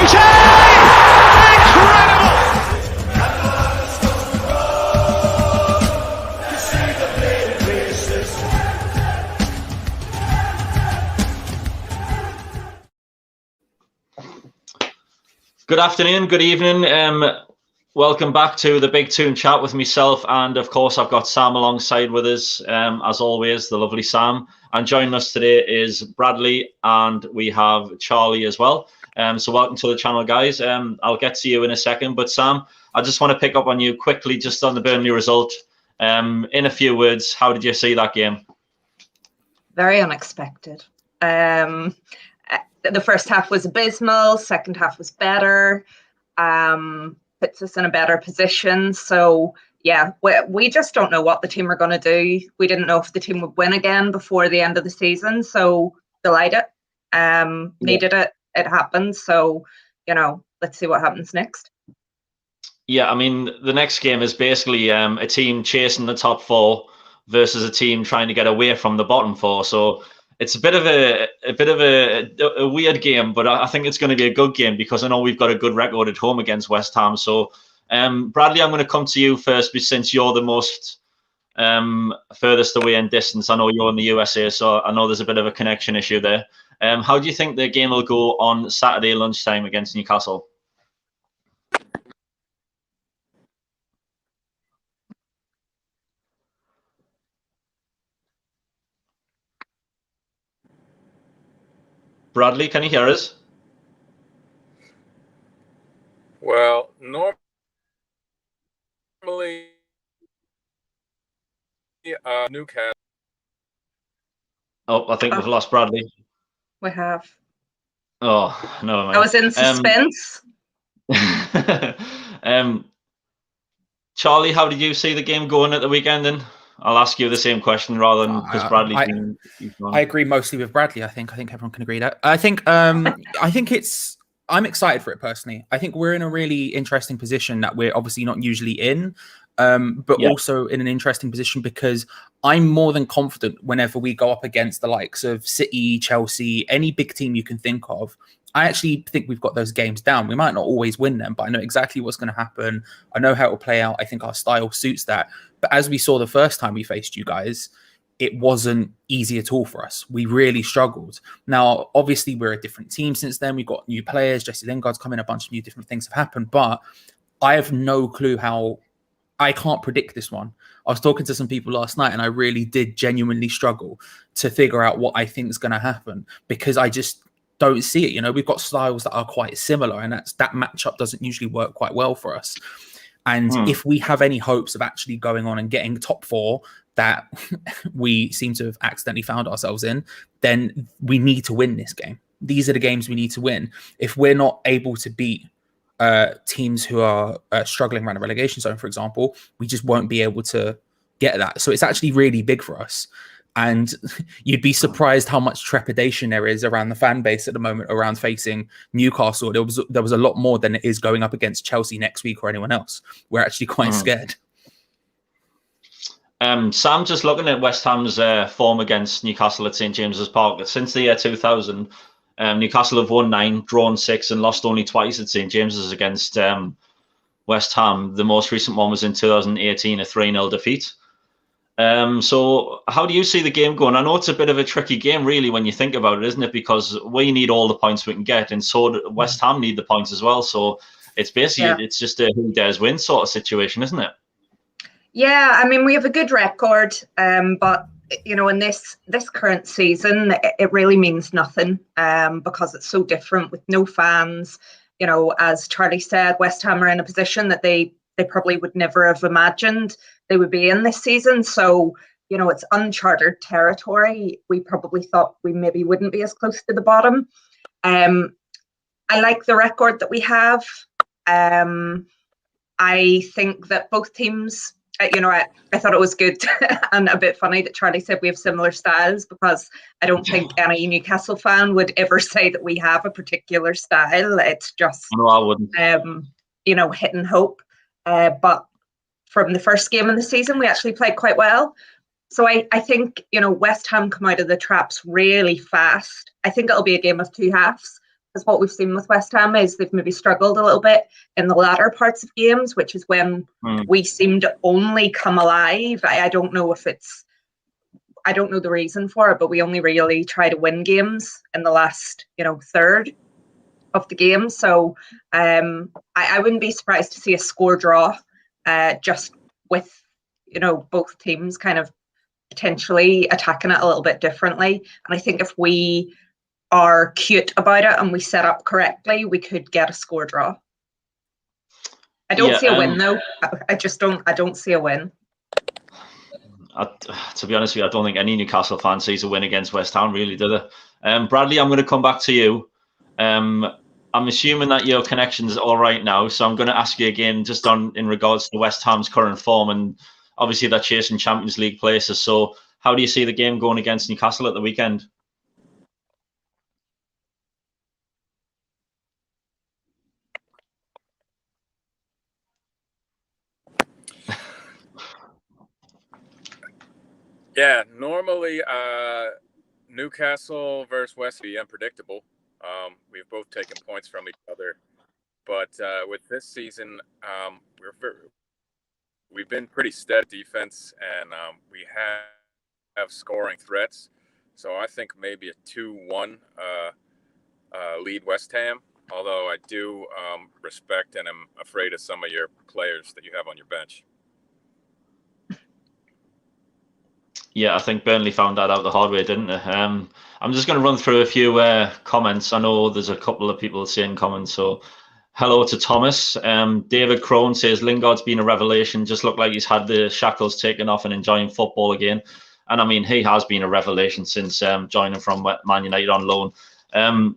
Good afternoon, good evening. Welcome back to the Big Tune Chat with myself, and of course I've got Sam alongside with us, as always, the lovely Sam. And joining us today is Bradley, and we have Charlie as well. So welcome to the channel, guys. I'll get to you in a second, but Sam, I just want to pick up on you quickly, just on the Burnley result. In a few words, how did you see that game? Very unexpected. The first half was abysmal, second half was better, puts us in a better position. So yeah, we just don't know what the team are going to do. We didn't know if the team would win again before the end of the season. So delighted, needed it. It happened. So, you know, let's see what happens next. Yeah, I mean, the next game is basically a team chasing the top four versus a team trying to get away from the bottom four. So it's a bit of a weird game, but I think it's going to be a good game because I know we've got a good record at home against West Ham. So, Bradley, I'm going to come to you first, since you're the most furthest away in distance. I know you're in the USA, so I know there's a bit of a connection issue there. How do you think the game will go on Saturday lunchtime against Newcastle? Bradley, can you hear us? Well, normally, Newcastle. Oh, I think we've lost Bradley. We have. Oh, no, man. I was in suspense. Charlie, how did you see the game going at the weekend? And I'll ask you the same question rather than because Bradley. I agree mostly with Bradley. I think everyone can agree that. I think I'm excited for it personally. I think we're in a really interesting position that we're obviously not usually in, but also in an interesting position because I'm more than confident whenever we go up against the likes of City, Chelsea, any big team you can think of. I actually think we've got those games down. We might not always win them, but I know exactly what's going to happen. I know how it will play out. I think our style suits that. But as we saw the first time we faced you guys, it wasn't easy at all for us. We really struggled. Now, obviously, we're a different team since then. We've got new players. Jesse Lingard's come in. A bunch of new different things have happened. But I have no clue how. I can't predict this one. I was talking to some people last night, and I really did genuinely struggle to figure out what I think is going to happen because I just don't see it. You know, we've got styles that are quite similar, and that matchup doesn't usually work quite well for us. And if we have any hopes of actually going on and getting top four that we seem to have accidentally found ourselves in, then we need to win this game. These are the games we need to win. If we're not able to beat teams who are struggling around a relegation zone, for example, we just won't be able to get that. So it's actually really big for us. And you'd be surprised how much trepidation there is around the fan base at the moment around facing Newcastle. There was a lot more than it is going up against Chelsea next week or anyone else. We're actually quite scared. Sam, just looking at West Ham's form against Newcastle at St James's Park since the year 2000, Newcastle have won 9, drawn 6, and lost only twice at St James's against West Ham. The most recent one was in 2018, a 3-0 defeat. So how do you see the game going? I know it's a bit of a tricky game, really, when you think about it, isn't it? Because we need all the points we can get, and so West Ham need the points as well. So it's basically it's just a who dares win sort of situation, isn't it? Yeah, I mean, we have a good record, but you know, in this current season, it really means nothing because it's so different with no fans. You know, as Charlie said, West Ham are in a position that they probably would never have imagined they would be in this season. So, you know, it's uncharted territory. We probably thought we maybe wouldn't be as close to the bottom. I like the record that we have. I think that both teams, you know, I thought it was good and a bit funny that Charlie said we have similar styles, because I don't think any Newcastle fan would ever say that we have a particular style. It's just, no, I wouldn't. You know, hit and hope. But from the first game of the season, we actually played quite well. So I think, you know, West Ham come out of the traps really fast. I think it'll be a game of two halves. because what we've seen with West Ham is they've maybe struggled a little bit in the latter parts of games, which is when we seem to only come alive. I don't know if it's, I don't know the reason for it, but we only really try to win games in the last, third of the game. So I wouldn't be surprised to see a score draw, just with, both teams kind of potentially attacking it a little bit differently. And I think if we are cute about it and we set up correctly, we could get a score draw. I don't see a win though. I don't see a win. To be honest with you, I don't think any Newcastle fan sees a win against West Ham, really, do they? Bradley, I'm going to come back to you. I'm assuming that your connection's all right now, so I'm going to ask you again just in regards to West Ham's current form, and obviously they're chasing Champions League places. So how do you see the game going against Newcastle at the weekend? Yeah, normally Newcastle versus West be unpredictable. We've both taken points from each other, but with this season, we've been pretty steady defense, and we have scoring threats. So I think maybe a 2-1 lead West Ham. Although I do respect and am afraid of some of your players that you have on your bench. Yeah, I think Burnley found that out the hard way, didn't they? I'm just going to run through a few comments. I know there's a couple of people saying comments. So, hello to Thomas. David Crone says Lingard's been a revelation. Just looked like he's had the shackles taken off and enjoying football again. And I mean, he has been a revelation since joining from Man United on loan.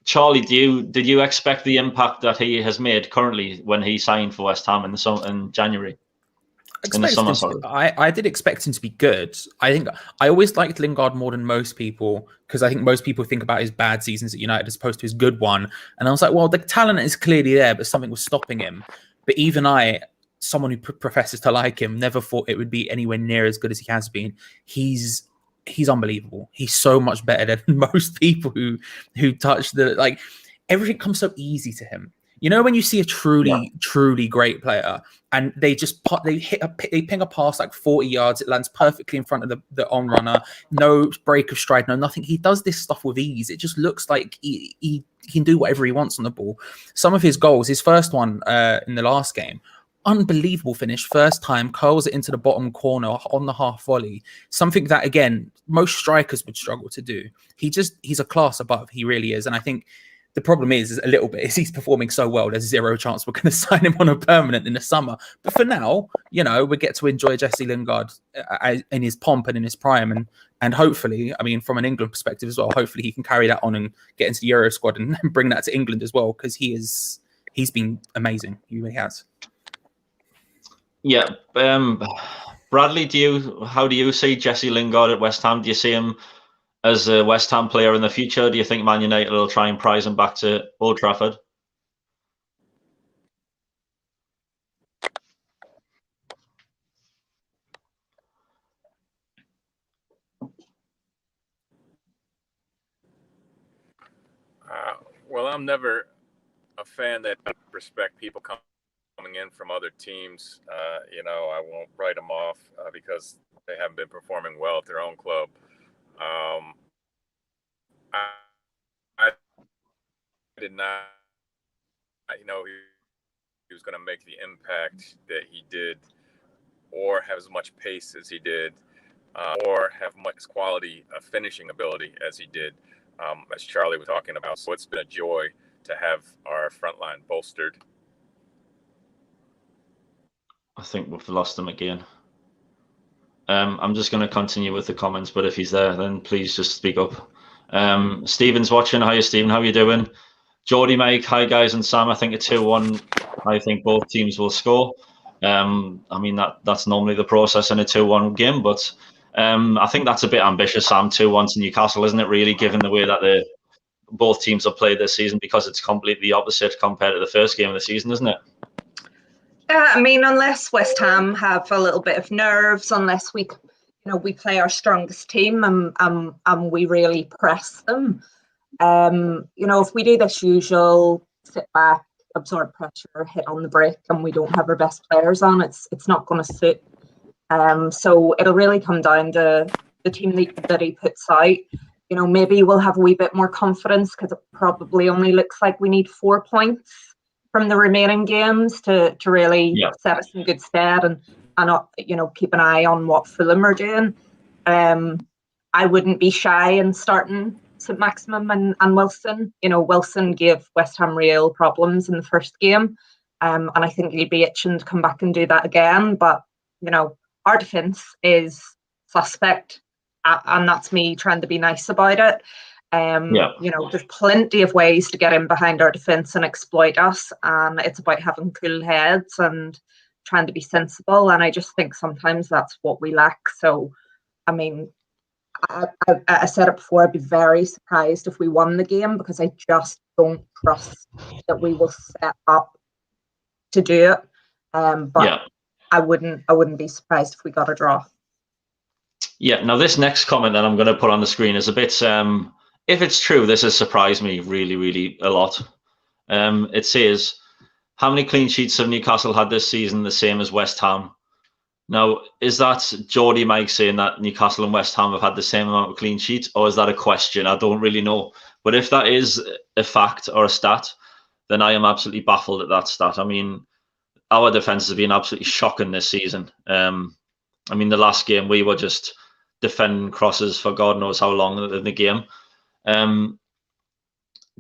Charlie, did you expect the impact that he has made currently when he signed for West Ham in January? I did expect him to be good. I think I always liked Lingard more than most people, because I think most people think about his bad seasons at United as opposed to his good one. And I was like, well, the talent is clearly there, but something was stopping him. But even I, someone who professes to like him, never thought it would be anywhere near as good as he has been. He's unbelievable. He's so much better than most people who touch everything comes so easy to him. You know, when you see a truly great player and they ping a pass like 40 yards, it lands perfectly in front of the on runner, no break of stride, no nothing. He does this stuff with ease. It just looks like he can do whatever he wants on the ball. Some of his goals, his first one in the last game, unbelievable finish, first time, curls it into the bottom corner on the half volley. Something that, again, most strikers would struggle to do. He's a class above. He really is. And I think the problem is a little bit is he's performing so well, there's zero chance we're going to sign him on a permanent in the summer. But for now, we get to enjoy Jesse Lingard in his pomp and in his prime. And hopefully, I mean, from an England perspective as well, hopefully he can carry that on and get into the Euro squad and bring that to England as well, because he's been amazing. He really has. Yeah. Bradley, how do you see Jesse Lingard at West Ham? Do you see him as a West Ham player in the future? Do you think Man United will try and prize him back to Old Trafford? Well, I'm never a fan that respect people coming in from other teams. I won't write them off because they haven't been performing well at their own club. I did not, he was going to make the impact that he did, or have as much pace as he did, or have much quality of finishing ability as he did, as Charlie was talking about. So it's been a joy to have our front line bolstered. I think we've lost him again. I'm just going to continue with the comments, but if he's there, then please just speak up. Stephen's watching. Hiya, Stephen. How are you doing? Geordie, Mike. Hi, guys, and Sam. I think a 2-1. I think both teams will score. I mean, that's normally the process in a 2-1 game, but I think that's a bit ambitious, Sam. 2-1 to Newcastle, isn't it, really, given the way that both teams have played this season, because it's completely opposite compared to the first game of the season, isn't it? I mean, unless West Ham have a little bit of nerves, unless we play our strongest team and we really press them, If we do this usual sit back, absorb pressure, hit on the brake, and we don't have our best players on, it's not going to suit. So it'll really come down to the team that he puts out. Maybe we'll have a wee bit more confidence because it probably only looks like we need 4 points from the remaining games to really set us in good stead and keep an eye on what Fulham are doing. I wouldn't be shy in starting St. Maximin and Wilson. Wilson gave West Ham real problems in the first game, and I think he'd be itching to come back and do that again. But our defence is suspect, and that's me trying to be nice about it. There's plenty of ways to get in behind our defence and exploit us, and it's about having cool heads and trying to be sensible. And I just think sometimes that's what we lack. So, I mean, I said it before, I'd be very surprised if we won the game because I just don't trust that we will set up to do it. But I wouldn't be surprised if we got a draw. Yeah. Now, this next comment that I'm going to put on the screen is a bit. If it's true, this has surprised me really, really a lot. It says, how many clean sheets have Newcastle had this season? The same as West Ham. Now, is that Geordie Mike saying that Newcastle and West Ham have had the same amount of clean sheets, or is that a question? I don't really know. But if that is a fact or a stat, then I am absolutely baffled at that stat. I mean, our defence has been absolutely shocking this season. The last game we were just defending crosses for God knows how long in the game.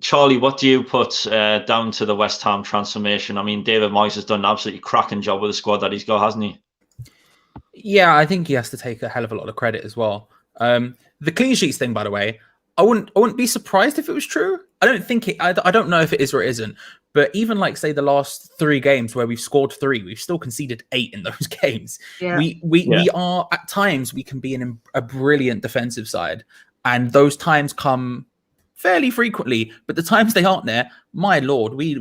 Charlie, what do you put down to the West Ham transformation? I mean, David Moyes has done an absolutely cracking job with the squad that he's got, hasn't he? Yeah, I think he has to take a hell of a lot of credit as well. The clean sheets thing, by the way, I wouldn't be surprised if it was true. I don't think it. I don't know if it is or it isn't. But even say the last 3 games where we've scored 3, we've still conceded 8 in those games. Yeah. We are at times we can be in a brilliant defensive side, and those times come fairly frequently. But the times they aren't there, my lord, we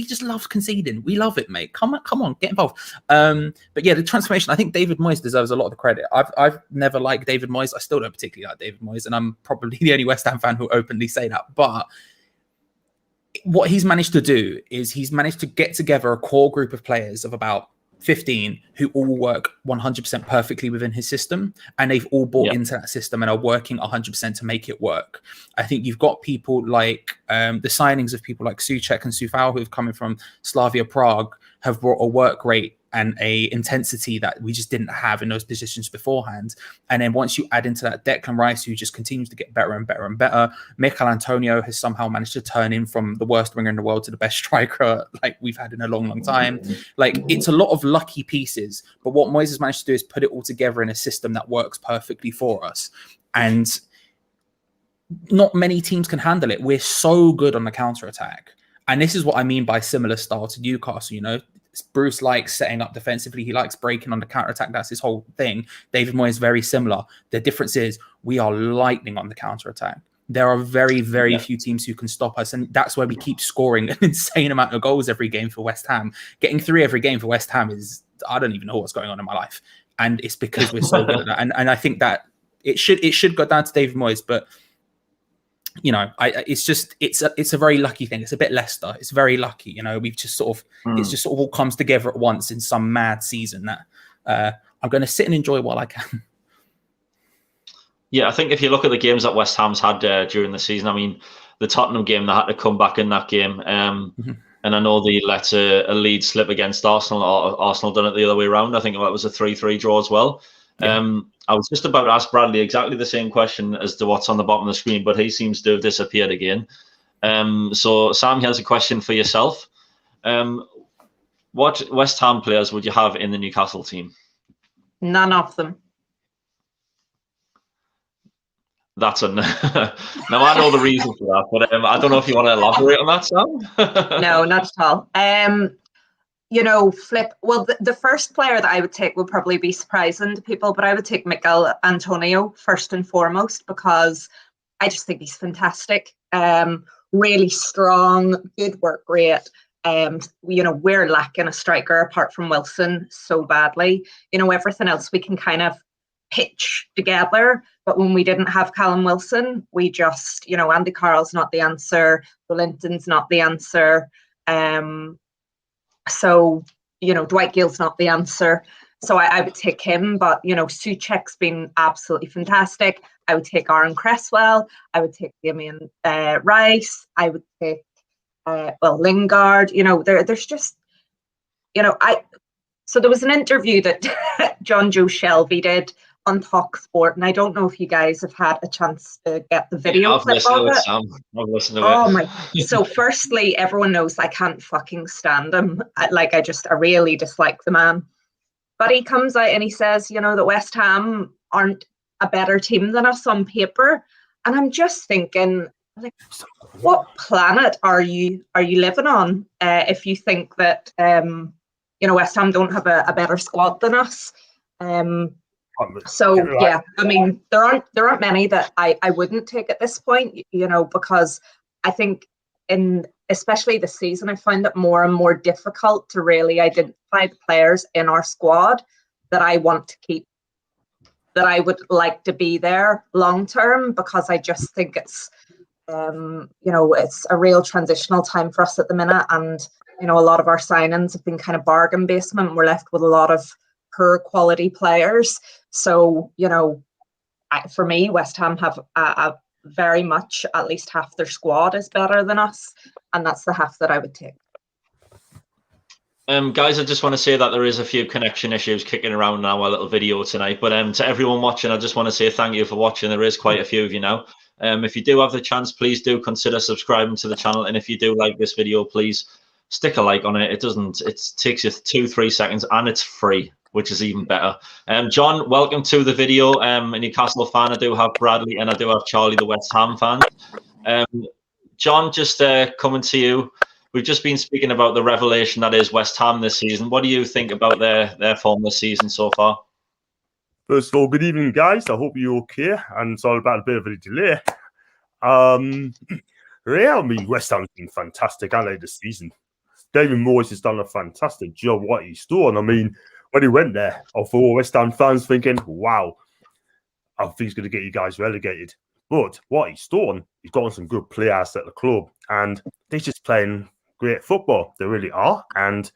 just love conceding. We love it, mate. Come on, get involved. But yeah, the transformation. I think David Moyes deserves a lot of the credit. I've never liked David Moyes. I still don't particularly like David Moyes, and I'm probably the only West Ham fan who openly say that. But what he's managed to do is he's managed to get together a core group of players of about 15 who all work 100% perfectly within his system, and they've all bought into that system and are working 100% to make it work. I think you've got people like the signings of people like Souček and Soufal who have come in from Slavia Prague have brought a work rate and a intensity that we just didn't have in those positions beforehand. And then once you add into that Declan Rice, who just continues to get better and better and better, Mikel Antonio has somehow managed to turn in from the worst winger in the world to the best striker we've had in a long, long time. It's a lot of lucky pieces, but what Moyes has managed to do is put it all together in a system that works perfectly for us. And not many teams can handle it. We're so good on the counter-attack. And this is what I mean by similar style to Newcastle, Bruce likes setting up defensively. He likes breaking on the counter-attack. That's his whole thing. David Moyes is very similar. The difference is we are lightning on the counter-attack. There are very, very few teams who can stop us. And that's why we keep scoring an insane amount of goals every game for West Ham. Getting 3 every game for West Ham is, I don't even know what's going on in my life. And it's because we're so good at that. And I think that it should go down to David Moyes, but it's a very lucky thing. It's a bit Leicester. It's very lucky. We've just it just sort of all comes together at once in some mad season that I'm going to sit and enjoy while I can. Yeah, I think if you look at the games that West Ham's had during the season, I mean, the Tottenham game, they had to come back in that game. And I know they let a lead slip against Arsenal, or Arsenal done it the other way around. I think it was a 3-3 draw as well. Yeah. I was just about to ask Bradley exactly the same question as to what's on the bottom of the screen, but he seems to have disappeared again. So Sam has a question for yourself. What West Ham players would you have in the Newcastle team? None of them. That's now I know the reason for that, but I don't know if you want to elaborate on that, Sam. No, not at all. The first player that I would take would probably be surprising to people, but I would take Mikel Antonio first and foremost because I just think he's fantastic. Really strong, good work rate. We're lacking a striker apart from Wilson so badly. Everything else we can kind of pitch together. But when we didn't have Callum Wilson, we just, Andy Carroll's not the answer. Linton's not the answer. So, Dwight Gill's not the answer. So I would take him. But, Souček's been absolutely fantastic. I would take Aaron Cresswell. I would take Damien Rice. I would take, Lingard. There's just, So there was an interview that John Joe Shelby did on Talk Sport, and I don't know if you guys have had a chance to get the video clip of it. I've listened to it. Oh my! So firstly, everyone knows I can't fucking stand him. I really dislike the man. But he comes out and he says, that West Ham aren't a better team than us on paper, and I'm just thinking, like, what planet are you living on if you think that West Ham don't have a better squad than us? So yeah, I mean, there aren't many that I wouldn't take at this point, because I think especially this season, I find it more and more difficult to really identify the players in our squad that I want to keep, that I would like to be there long term, because I just think it's it's a real transitional time for us at the minute, and a lot of our signings have been kind of bargain basement. We're left with a lot of poor quality players. So, for me, West Ham have a very much, at least half their squad is better than us. And that's the half that I would take. Guys, I just want to say that there is a few connection issues kicking around now, our little video tonight. But to everyone watching, I just want to say thank you for watching. There is quite a few of you now. If you do have the chance, please do consider subscribing to the channel. And if you do like this video, please stick a like on it. It takes you 2-3 seconds, and it's free, which is even better. John, welcome to the video. A Newcastle fan. I do have Bradley and I do have Charlie, the West Ham fan. John, just coming to you. We've just been speaking about the revelation that is West Ham this season. What do you think about their form this season so far? First of all, good evening, guys. I hope you're okay. And sorry about a bit of a delay. I mean, West Ham's been fantastic, haven't they, this season? David Moyes has done a fantastic job what he's done. I mean, when he went there, I thought West Ham fans thinking, wow, I think he's going to get you guys relegated. But what he's done, he's gotten some good players at the club, and they're just playing great football. They really are. And,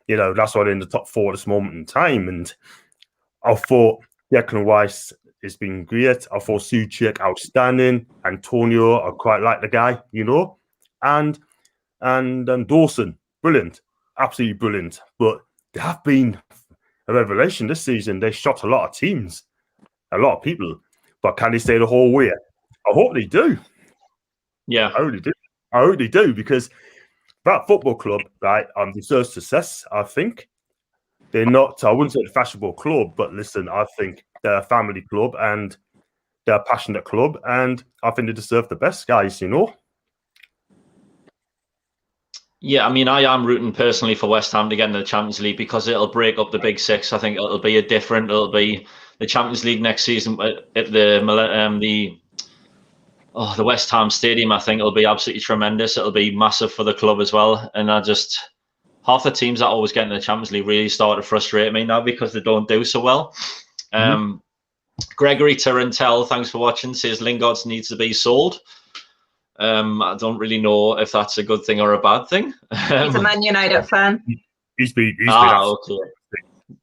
that's why they're in the top 4 at this moment in time. And I thought Declan Rice has been great. I thought Souček outstanding. Antonio, I quite like the guy, And Dawson, brilliant, absolutely brilliant. But they have been a revelation this season. They shot a lot of teams, a lot of people. But can they stay the whole way? I hope they do. Yeah, I really do. I really do, because that football club, right, deserves success. I think they're not. I wouldn't say a fashionable club, but listen, I think they're a family club and they're a passionate club, and I think they deserve the best, guys. Yeah, I mean, I am rooting personally for West Ham to get into the Champions League, because it'll break up the Big Six. I think it'll be it'll be the Champions League next season at the West Ham Stadium. I think it'll be absolutely tremendous. It'll be massive for the club as well. And half the teams that always get into the Champions League really start to frustrate me now because they don't do so well. Gregory Tarantel, thanks for watching, says Lingard needs to be sold. I don't really know if that's a good thing or a bad thing. He's a Man United fan. He's been okay.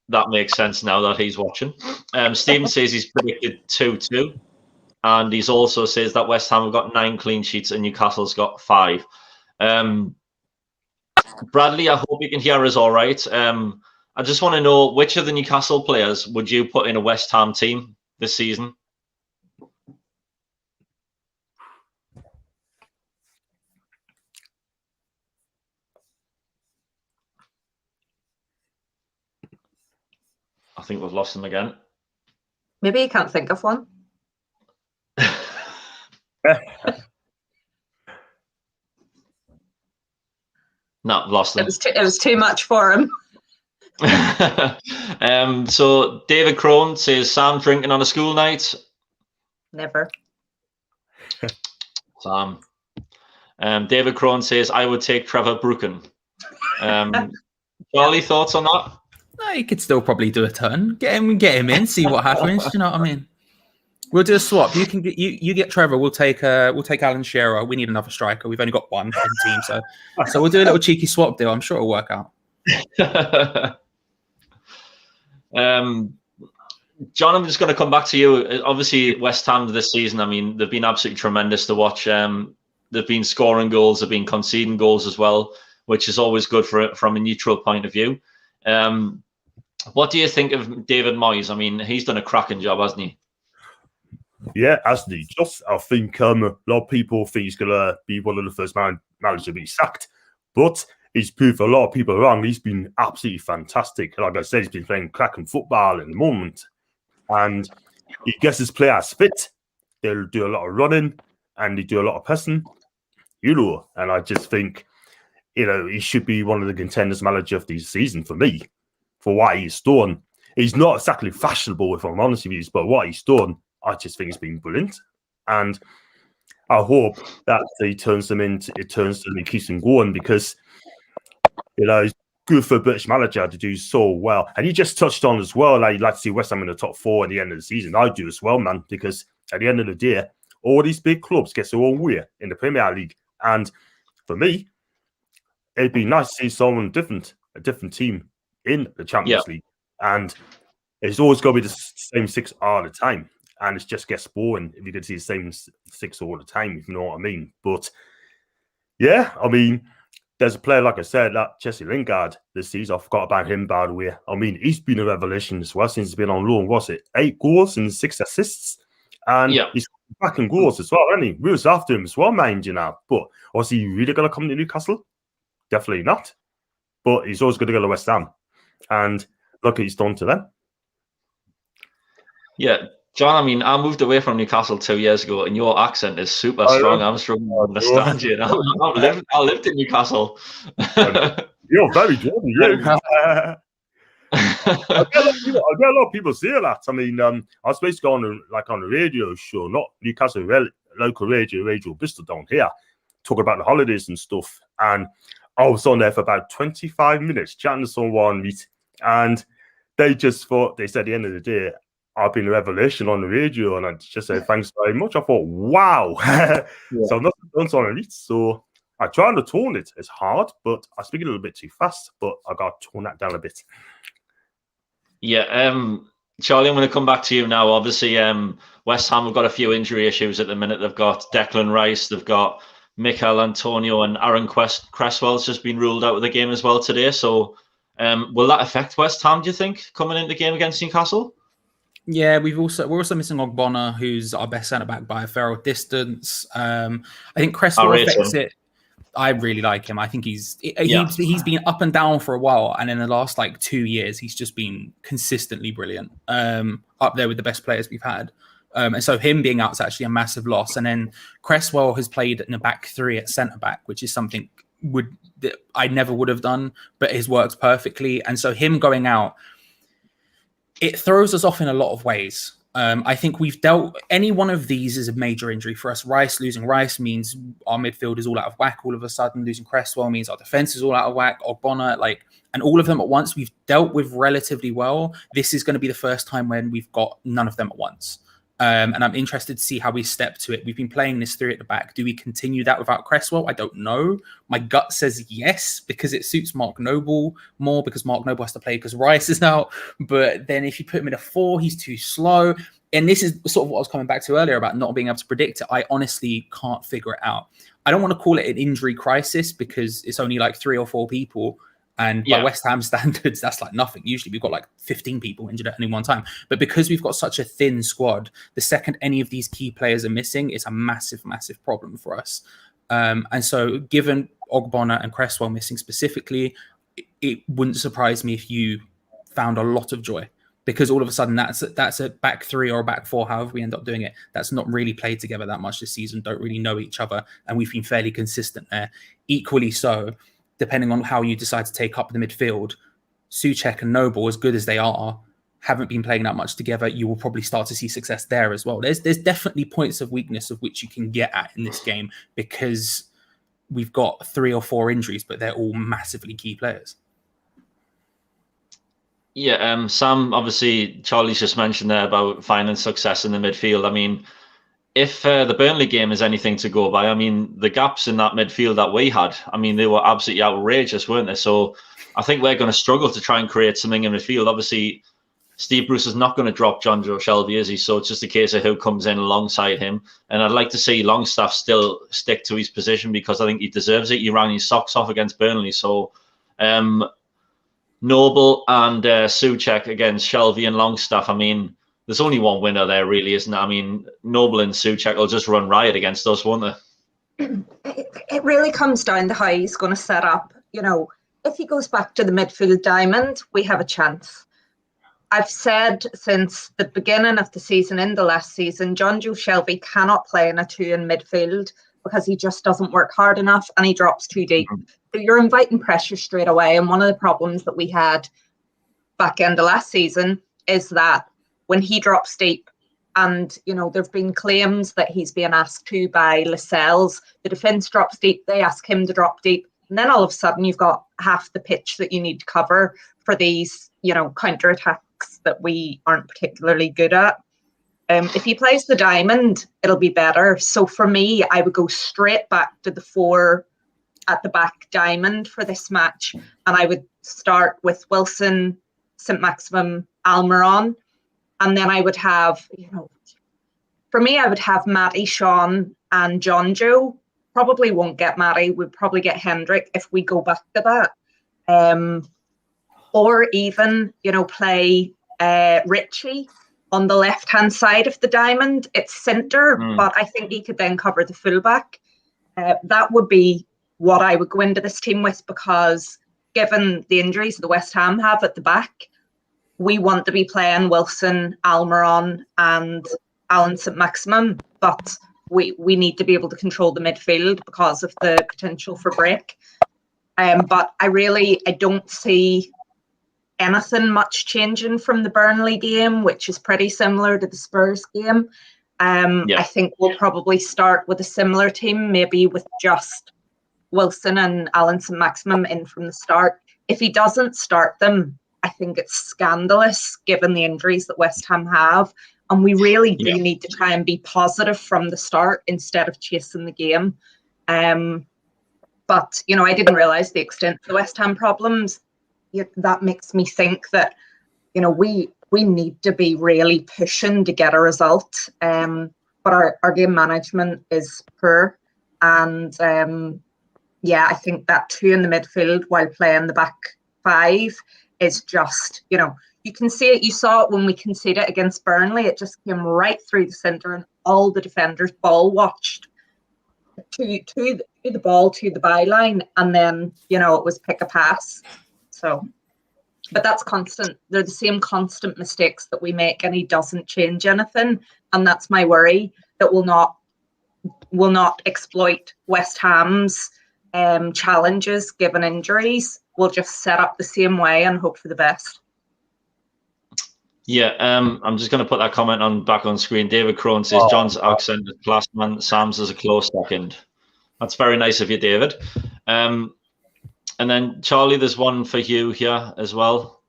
That makes sense now that he's watching. Stephen says he's predicted 2-2. And he also says that West Ham have got 9 clean sheets and Newcastle's got 5. Bradley, I hope you can hear us all right. I just want to know, which of the Newcastle players would you put in a West Ham team this season? I think we've lost him again. Maybe you can't think of one. No, lost him. It was too much for him. So David Crone says, Sam drinking on a school night? Never. Sam. David Crone says, I would take Trevor Brooken. Charlie, thoughts on that? he could still probably do a turn. Get him in, see what happens. You know what I mean? We'll do a swap. You can get you get Trevor. We'll take Alan Shearer. We need another striker. We've only got one in the team, so we'll do a little cheeky swap deal. I'm sure it'll work out. John, I'm just going to come back to you. Obviously, West Ham this season, I mean, they've been absolutely tremendous to watch. They've been scoring goals, they've been conceding goals as well, which is always good from a neutral point of view. What do you think of David Moyes? I mean, he's done a cracking job, hasn't he? Yeah, hasn't he? Just, I think a lot of people think he's going to be one of the first managers to be sacked, but he's proved a lot of people wrong. He's been absolutely fantastic. Like I said, he's been playing cracking football in the moment, and he gets his players fit. They'll do a lot of running, and they do a lot of passing, and I just think, he should be one of the contenders manager of the season for me, for what he's done. He's not exactly fashionable, if I'm honest with you, but what he's done, I just think it's been brilliant. And I hope that he turns them and keeps them going, because, it's good for a British manager to do so well. And you just touched on as well, like, you'd like to see West Ham in the top 4 at the end of the season. I do as well, man, because at the end of the day, all these big clubs get their own way in the Premier League. And for me, it'd be nice to see someone different, a different team in the Champions League. And it's always going to be the same 6 all the time. And it just gets boring if you could see the same 6 all the time, if you know what I mean. But yeah, I mean, there's a player, like I said, that Jesse Lingard this season. I forgot about him, by the way. I mean, he's been a revelation as well since he's been on loan. Was it 8 goals and 6 assists? And he's back in goals as well, hasn't he? We was after him as well, mind you now. But was he really going to come to Newcastle? Definitely not. But he's always going to go to West Ham. And look what he's done to them. Yeah. John, I mean, I moved away from Newcastle 2 years ago, and your accent is super strong. I'm struggling to understand you. I lived in Newcastle. You're very good. I get a lot of people say that. I mean, I was basically on a radio show, not Newcastle, local radio Bristol down here, talking about the holidays and stuff. And I was on there for about 25 minutes chatting to someone, and they said at the end of the day, I've been a revelation on the radio, and I just said thanks very much. I thought, wow. So I've not done so on it. So I try to tone it. It's hard, but I speak a little bit too fast, but I got to tone that down a bit. Yeah, Charlie, I'm going to come back to you now. Obviously, West Ham have got a few injury issues at the minute. They've got Declan Rice, they've got Mikel Antonio, and Aaron Cresswell's just been ruled out of the game as well today. So will that affect West Ham, do you think, coming into the game against Newcastle? Yeah, we're also missing Ogbonna, who's our best centre back by a fair distance. I think Cresswell affects it. I really like him. I think he's been up and down for a while, and in the last 2 years, he's just been consistently brilliant. Up there with the best players we've had. And so him being out is actually a massive loss. And then Cresswell has played in a back 3 at centre back, which is something that I never would have done, but has worked perfectly. And so him going out, it throws us off in a lot of ways. I think any one of these is a major injury for us. Losing Rice means our midfield is all out of whack all of a sudden. Losing Cresswell means our defense is all out of whack. Ogbonna, and all of them at once we've dealt with relatively well. This is going to be the first time when we've got none of them at once. And I'm interested to see how we step to it. We've been playing this 3 at the back. Do we continue that without Cresswell? I don't know. My gut says yes, because it suits Mark Noble more, because Mark Noble has to play because Rice is out. But then if you put him in a 4, he's too slow. And this is sort of what I was coming back to earlier about not being able to predict it. I honestly can't figure it out. I don't want to call it an injury crisis because it's only 3 or 4 people. And by West Ham standards, that's nothing. Usually we've got 15 people injured at any one time. But because we've got such a thin squad, the second any of these key players are missing, it's a massive, massive problem for us. And so given Ogbonna and Cresswell missing specifically, it wouldn't surprise me if you found a lot of joy. Because all of a sudden that's a back 3 or a back 4, however we end up doing it. That's not really played together that much this season, don't really know each other. And we've been fairly consistent there. Equally so, depending on how you decide to take up the midfield, Souček and Noble, as good as they are, haven't been playing that much together. You will probably start to see success there as well. There's definitely points of weakness of which you can get at in this game because we've got 3 or 4 injuries, but they're all massively key players. Yeah, Sam, obviously, Charlie's just mentioned there about finding success in the midfield. I mean, if the Burnley game is anything to go by, I mean, the gaps in that midfield that we had, I mean, they were absolutely outrageous, weren't they? So I think we're going to struggle to try and create something in midfield. Obviously, Steve Bruce is not going to drop John Joe Shelby, is he? So it's just a case of who comes in alongside him. And I'd like to see Longstaff still stick to his position because I think he deserves it. He ran his socks off against Burnley. So Noble and Souček against Shelby and Longstaff. I mean, there's only one winner there, really, isn't it? I mean, Noble and Souček will just run riot against us, won't they? It really comes down to how he's going to set up. You know, if he goes back to the midfield diamond, we have a chance. I've said since the beginning of the season, in the last season, John Joe Shelby cannot play in a 2 in midfield because he just doesn't work hard enough and he drops too deep. So you're inviting pressure straight away. And one of the problems that we had back end of last season is that when he drops deep, and, you know, there have been claims that he's being asked to by Lascelles, the defence drops deep, they ask him to drop deep. And then all of a sudden you've got half the pitch that you need to cover for these, you know, counter-attacks that we aren't particularly good at. If he plays the diamond, it'll be better. So for me, I would go straight back to the 4 at the back diamond for this match. And I would start with Wilson, St. Maximum, Almiron. And then I would have, you know, for me, I would have Matty, Sean, and John Joe. Probably won't get Matty. We'd probably get Hendrick if we go back to that. Or even, you know, play Richie on the left-hand side of the diamond. It's centre, but I think he could then cover the fullback. That would be what I would go into this team with, because given the injuries the West Ham have at the back, we want to be playing Wilson, Almiron, and Alan St. Maximum, but we need to be able to control the midfield because of the potential for break. But I don't see anything much changing from the Burnley game, which is pretty similar to the Spurs game. I think we'll probably start with a similar team, maybe with just Wilson and Alan St. Maximum in from the start. If he doesn't start them, I think it's scandalous given the injuries that West Ham have. And we really do need to try and be positive from the start instead of chasing the game. But, you know, I didn't realise the extent of the West Ham problems. That makes me think that, you know, we need to be really pushing to get a result. But our game management is poor. And, I think that 2 in the midfield while playing the back 5 is just, you know, you can see it. You saw it when we conceded against Burnley. It just came right through the centre and all the defenders ball watched to the ball, to the byline. And then, you know, it was pick a pass. So, but that's constant. They're the same constant mistakes that we make, and he doesn't change anything. And that's my worry, that will not exploit West Ham's challenges given injuries. We'll just set up the same way and hope for the best. Yeah, I'm just going to put that comment back on screen. David Crone says John's accent is class, man. Sam's is a close second. That's very nice of you, David. And then Charlie, there's one for you here as well.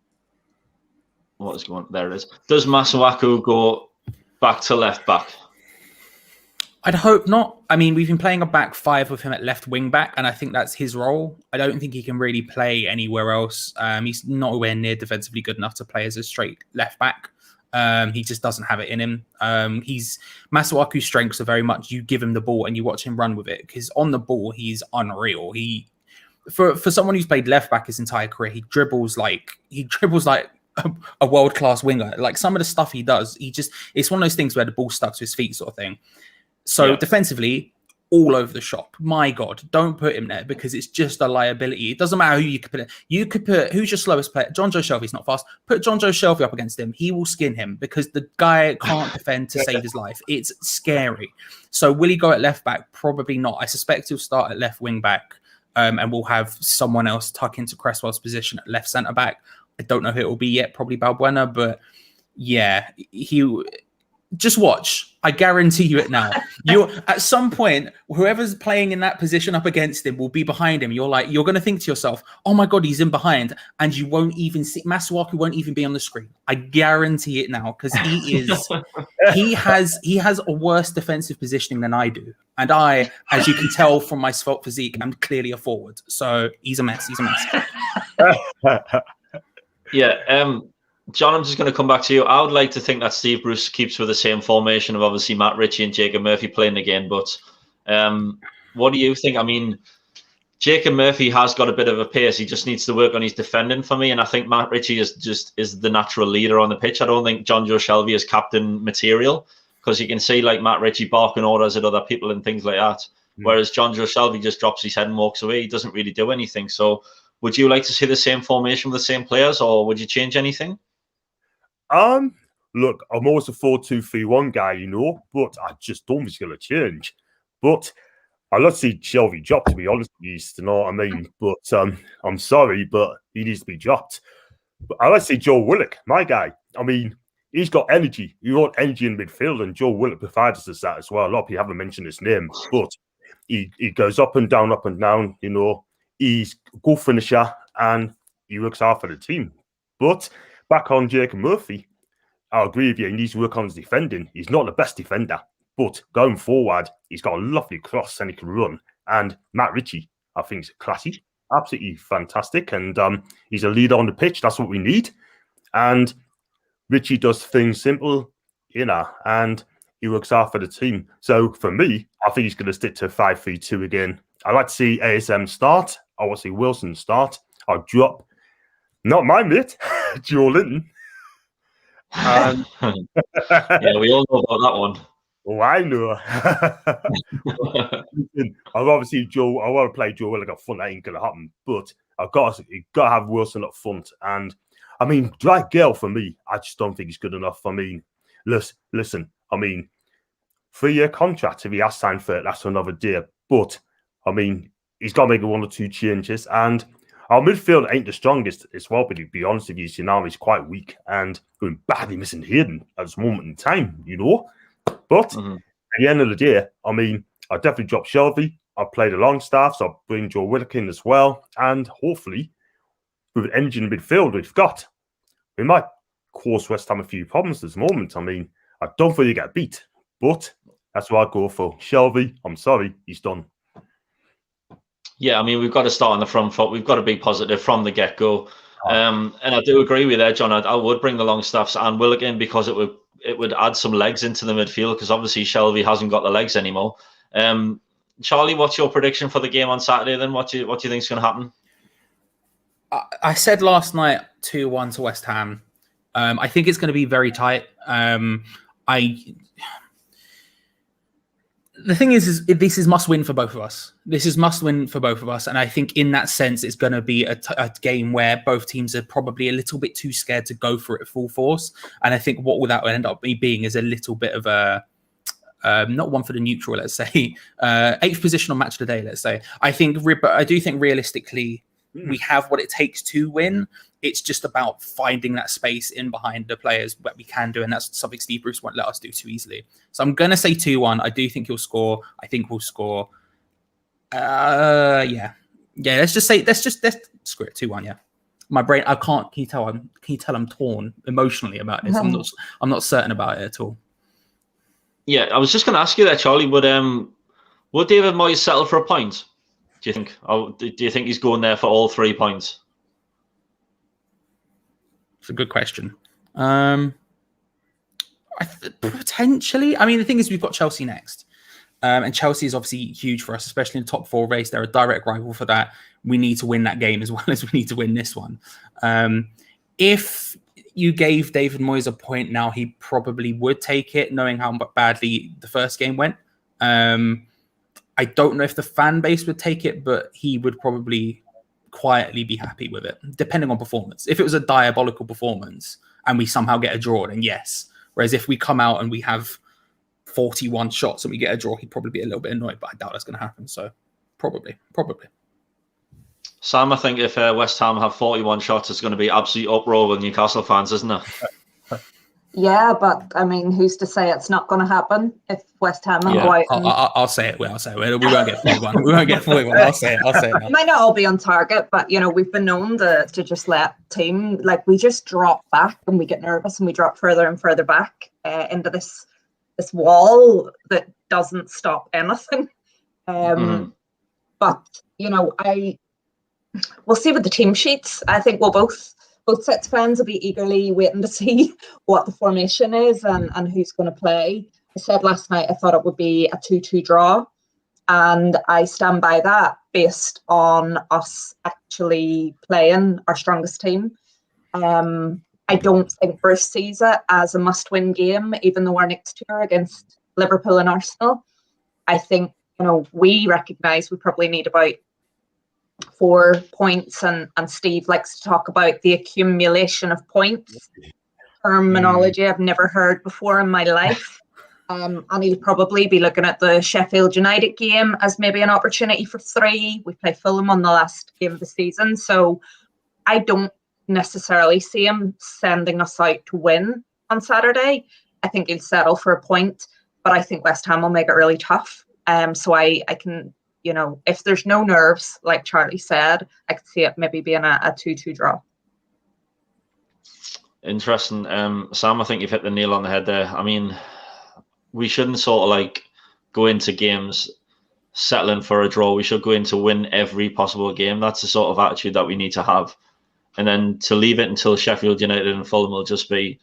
What is going? There it is. Does Masuaku go back to left back? I'd hope not. I mean, we've been playing a back 5 with him at left wing back, and I think that's his role. I don't think he can really play anywhere else. He's nowhere near defensively good enough to play as a straight left back. He just doesn't have it in him. Masuaku's strengths are very much you give him the ball and you watch him run with it, because on the ball he's unreal. For someone who's played left back his entire career, he dribbles like a world-class winger. Like some of the stuff he does, it's one of those things where the ball stuck to his feet sort of thing. So defensively, all over the shop. My God, don't put him there because it's just a liability. It doesn't matter who you could put in. You could put, who's your slowest player? John Joe Shelby's not fast. Put John Joe Shelby up against him. He will skin him because the guy can't defend to save his life. It's scary. So will he go at left back? Probably not. I suspect he'll start at left wing back and we'll have someone else tuck into Cresswell's position at left centre back. I don't know who it will be yet, probably Balbuena, but yeah, Just watch. I guarantee you it now. You at some point, whoever's playing in that position up against him will be behind him. You're going to think to yourself, "Oh my God, he's in behind," and you won't even see Masuaku won't even be on the screen. I guarantee it now because he has a worse defensive positioning than I do, and I, as you can tell from my svelte physique, I'm clearly a forward. So he's a mess. He's a mess. Yeah. John, I'm just going to come back to you. I would like to think that Steve Bruce keeps with the same formation of obviously Matt Ritchie and Jacob Murphy playing again. But what do you think? I mean, Jacob Murphy has got a bit of a pace. He just needs to work on his defending for me. And I think Matt Ritchie is the natural leader on the pitch. I don't think John Joe Shelby is captain material because you can see like Matt Ritchie barking orders at other people and things like that. Whereas John Joe Shelby just drops his head and walks away. He doesn't really do anything. So would you like to see the same formation with the same players or would you change anything? Look, I'm always a 4-2-3-1 guy, but I just don't think it's going to change. But I'd love to see Shelby dropped, to be honest with you, you know what I mean? But I'm sorry, but he needs to be dropped. But I like to see Joe Willock, my guy. I mean, he's got energy. You want energy in midfield, and Joe Willock provides us that as well. A lot of people haven't mentioned his name, but he goes up and down, He's a good finisher, and he works hard for the team. But back on Jacob Murphy, I agree with you. He needs to work on his defending. He's not the best defender, but going forward, he's got a lovely cross and he can run. And Matt Ritchie, I think, is classy, absolutely fantastic. And he's a leader on the pitch. That's what we need. And Ritchie does things simple, and he works hard for the team. So for me, I think he's going to stick to 5-3-2 again. I like to see ASM start. I want to see Wilson start. I'll drop. Not my mate, Joe Linton. Yeah, we all know about that one. Oh, I know. I've obviously Joe. I want to play Joe Willock up front. That ain't gonna happen. But you got to have Wilson up front. And I mean, Dwight Gale for me, I just don't think he's good enough. I mean, listen. I mean, 3-year contract. If he has signed for it, that's another day. But I mean, he's got to make 1 or 2 changes. And our midfield ain't the strongest as well, but to be honest with you, Tsunami's quite weak and going badly missing Hayden at this moment in time, But at the end of the day, I mean, I'll definitely drop Shelby. I'll play the long staff, so I'll bring Joe Willock in as well. And hopefully, with an engine midfield we've got, we might cause West Ham a few problems this moment. I mean, I don't think you get beat, but that's what I go for. Shelby, I'm sorry, he's done. Yeah, I mean, we've got to start on the front foot. We've got to be positive from the get-go. And I do agree with you there, John. I would bring the long staffs and Willock in because it would add some legs into the midfield because obviously Shelby hasn't got the legs anymore. Charlie, what's your prediction for the game on Saturday then? What do you think is going to happen? I said last night 2-1 to West Ham. I think it's going to be very tight. The thing is this is must win for both of us. This is must win for both of us. And I think in that sense, it's going to be a game where both teams are probably a little bit too scared to go for it full force. And I think what that would end up being is a little bit of a, not one for the neutral, let's say, 8th position on match of the day, let's say. I do think realistically, we have what it takes to win. It's just about finding that space in behind the players that we can do, and that's something Steve Bruce won't let us do too easily. So I'm going to say 2-1. I do think he'll score. I think we'll score. Yeah. Let's screw it 2-1. Yeah. My brain, I can't. Can you tell I'm torn emotionally about this? I'm not certain about it at all. Yeah, I was just going to ask you that, Charlie. Would David Moyes settle for a point? Do you think? Do you think he's going there for all 3 points? It's a good question. Potentially. I mean, the thing is, we've got Chelsea next. And Chelsea is obviously huge for us, especially in the top 4 race. They're a direct rival for that. We need to win that game as well as we need to win this one. If you gave David Moyes a point now, he probably would take it, knowing how badly the first game went. I don't know if the fan base would take it, but he would probably quietly be happy with it, depending on performance. If it was a diabolical performance and we somehow get a draw, then yes. Whereas if we come out and we have 41 shots and we get a draw, he'd probably be a little bit annoyed, but I doubt that's going to happen. So probably. Sam, I think if West Ham have 41 shots, it's going to be absolute uproar with Newcastle fans, isn't it? Yeah, but I mean, who's to say it's not going to happen if West Ham and go out? I'll say it. I'll say it. We won't get 41. We won't get 41. I'll say it. I'll say it now. It might not all be on target, but we've been known to just let team, like, we just drop back and we get nervous and we drop further and further back into this wall that doesn't stop anything. But we'll see with the team sheets. I think we'll both sets of fans will be eagerly waiting to see what the formation is and who's going to play. I said last night I thought it would be a 2-2 draw, and I stand by that based on us actually playing our strongest team. I don't think Bruce sees it as a must-win game, even though our next two are against Liverpool and Arsenal. I think we recognise we probably need about 4 points, and Steve likes to talk about the accumulation of points. Terminology I've never heard before in my life. And he'll probably be looking at the Sheffield United game as maybe an opportunity for 3. We play Fulham on the last game of the season, so I don't necessarily see him sending us out to win on Saturday. I think he'll settle for a point, but I think West Ham will make it really tough. So I can, if there's no nerves, like Charlie said, I could see it maybe being a 2-2 draw. Interesting. Sam, I think you've hit the nail on the head there. I mean, we shouldn't sort of like go into games settling for a draw. We should go in to win every possible game. That's the sort of attitude that we need to have. And then to leave it until Sheffield United and Fulham will just be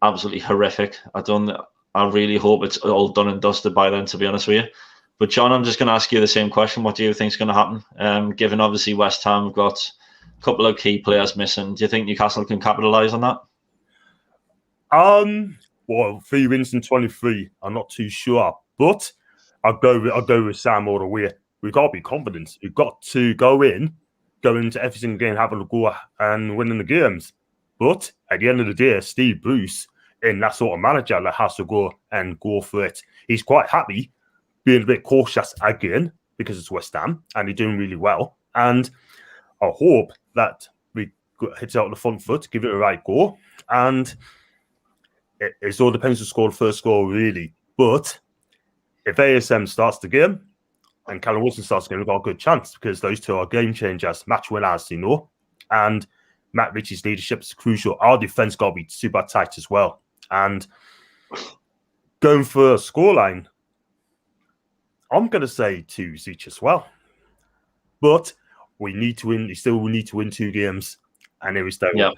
absolutely horrific. I really hope it's all done and dusted by then, to be honest with you. But John, I'm just going to ask you the same question. What do you think is going to happen? Given obviously West Ham have got a couple of key players missing, do you think Newcastle can capitalise on that? Well, 3 wins in 23. I'm not too sure, but I'll go with Sam all the way. We've got to be confident. We've got to go into every single game, having a go and winning the games. But at the end of the day, Steve Bruce, in that sort of manager that has to go for it, he's quite happy being a bit cautious again because it's West Ham and they're doing really well. And I hope that we hit out the front foot, give it a right go. And it all depends who scored the first goal, really. But if ASM starts the game and Callum Wilson starts the game, we've got a good chance because those two are game changers, match winners, And Matt Ritchie's leadership is crucial. Our defence got to be super tight as well. And going for a scoreline, I'm going to say 2 each as well. But we need to win. We need to win 2 games. And here we stay. Yeah.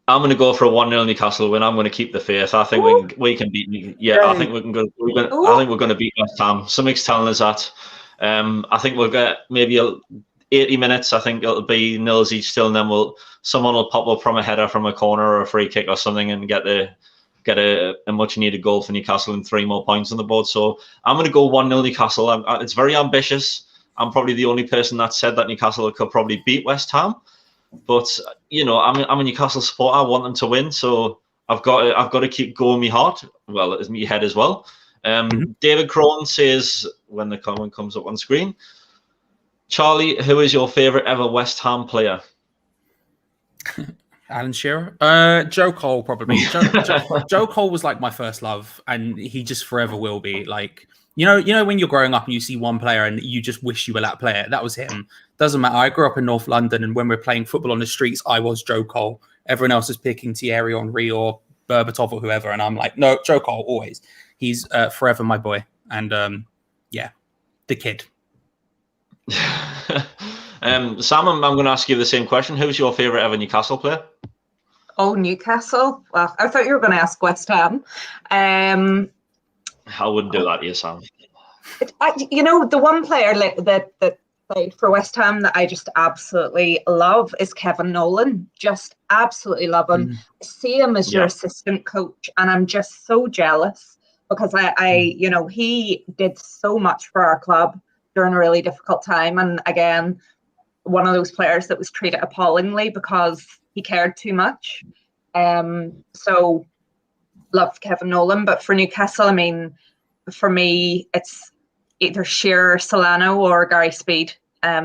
I'm going to go for a 1-0 Newcastle win. I'm going to keep the faith. I think we can beat. Yeah, I think we can go. I think we're going to beat West Ham. Something's telling us that. I think we'll get maybe 80 minutes. I think it'll be 0s each still, and then someone will pop up from a header from a corner or a free kick or something and get a much needed goal for Newcastle and 3 more points on the board. So I'm going to go 1-0 Newcastle. It's very ambitious. I'm probably the only person that said that Newcastle could probably beat West Ham. But I'm a Newcastle supporter. I want them to win, so I've got to keep going. My heart, well, it's my head as well. David Crone says when the comment comes up on screen, Charlie, who is your favourite ever West Ham player? Alan Shearer, Joe Cole probably. Joe Cole was like my first love, and he just forever will be. Like you know when you're growing up and you see one player and you just wish you were that player. That was him. Doesn't matter. I grew up in North London, and when we're playing football on the streets, I was Joe Cole. Everyone else is picking Thierry Henry or Berbatov or whoever, and I'm like, no, Joe Cole always. He's forever my boy, and the kid. Sam, I'm going to ask you the same question. Who's your favourite ever Newcastle player? Oh, Newcastle. Well, I thought you were going to ask West Ham. I wouldn't do that to you, Sam. The one player that played for West Ham that I just absolutely love is Kevin Nolan. Just absolutely love him. See him as your assistant coach, and I'm just so jealous because he did so much for our club during a really difficult time. And again, one of those players that was treated appallingly because he cared too much. So love Kevin Nolan. But for Newcastle, I mean, for me, it's either Shearer, Solano, or Gary Speed.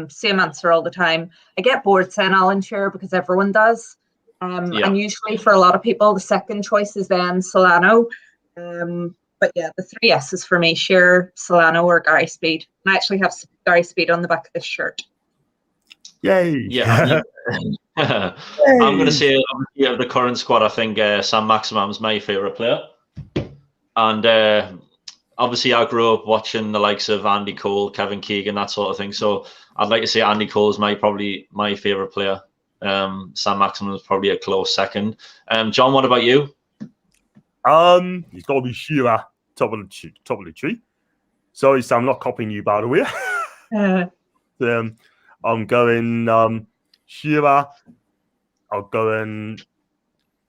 Same answer all the time. I get bored saying Alan Shearer because everyone does. And usually for a lot of people, the second choice is then Solano. But yeah, the three S's for me: Shearer, Solano, or Gary Speed. And I actually have Gary Speed on the back of this shirt. Yay! Yeah. I'm going to say of the current squad, I think Sam Maximum's my favourite player. And obviously I grew up watching the likes of Andy Cole, Kevin Keegan, that sort of thing. So I'd like to say Andy Cole is probably my favourite player. Sam Maximum is probably a close second. John, what about you? He's got to be Shearer, top of the tree. Sorry, Sam, I'm not copying you, by the way. I'm going Shearer. I'm going.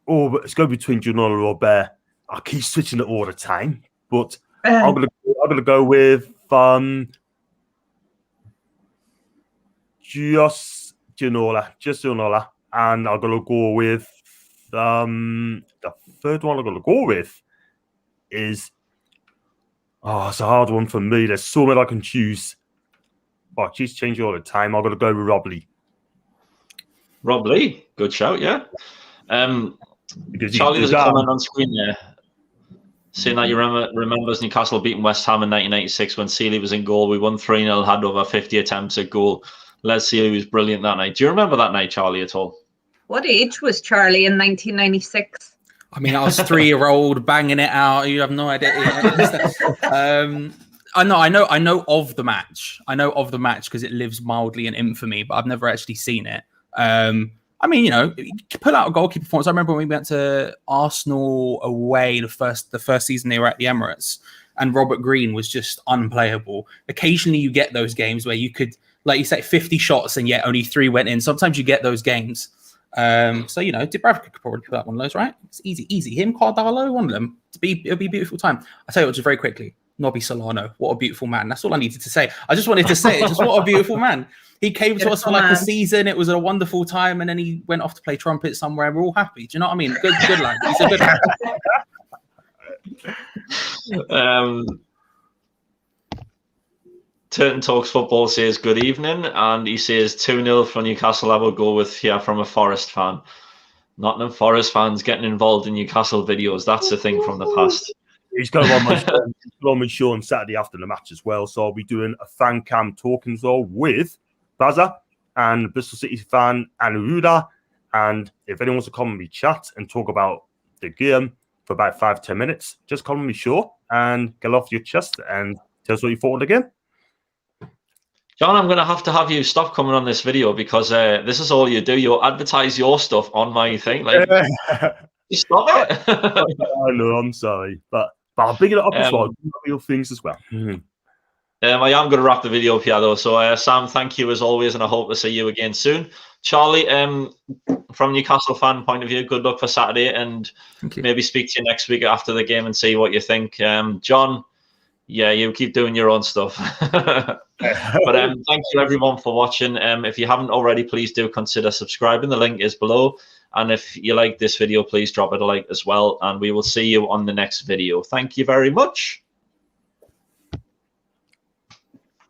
Oh, but it's going between Ginola or Robert. I keep switching it all the time, but I'm gonna go with just Ginola, and I'm gonna go with the third one. I'm gonna go with is it's a hard one for me. There's so many I can choose. Oh, she's changing all the time. I'm gonna go with Rob Lee. Rob Lee, good shout, yeah. Charlie, there's a comment on screen there saying that you remembers Newcastle beating West Ham in 1996 when Seeley was in goal. We won 3-0, had over 50 attempts at goal. Les Seeley was brilliant that night. Do you remember that night, Charlie, at all? What age was Charlie in 1996? I mean, I was 3-year-old banging it out. You have no idea. I know of the match. I know of the match because it lives mildly in infamy, but I've never actually seen it. I mean, you know, pull out a goalkeeper performance. I remember when we went to Arsenal away the first season they were at the Emirates, and Robert Green was just unplayable. Occasionally you get those games where you could, like you say, 50 shots and yet only 3 went in. Sometimes you get those games. So, you know, Dubravka could probably put out one of those, right? It's easy. Him, Cardallo, one of them. It'll be a beautiful time. I'll tell you what, just very quickly. Nobby Solano, what a beautiful man. That's all I needed to say. I just wanted to say it. Just what a beautiful man. He came to us for like a season. It was a wonderful time. And then he went off to play trumpet somewhere. And we're all happy. Do you know what I mean? Good lad. He's a good lad. Turton Talks Football says good evening. And he says 2-0 for Newcastle. I will go with here from a Forest fan. Nottingham Forest fans getting involved in Newcastle videos. That's the thing from the past. He's going on my show on Saturday after the match as well. So I'll be doing a fan cam talking as well with Baza and Bristol City fan Anuruda. And if anyone wants to come and me chat and talk about the game for about 5-10 minutes, just come on my show and get off your chest and tell us what you thought of the game. John, I'm going to have you stop coming on this video because this is all you do. You advertise your stuff on my thing. Like, you stop it. I know, I'm sorry. But I'll bring it up as well. Real things as well. I am going to wrap the video up here, though. So, Sam, thank you as always, and I hope to see you again soon. Charlie, from Newcastle fan point of view, good luck for Saturday, and maybe speak to you next week after the game and see what you think. John, yeah, you keep doing your own stuff. But thank you, everyone, for watching. If you haven't already, please do consider subscribing. The link is below. And if you like this video, please drop it a like as well. And we will see you on the next video. Thank you very much.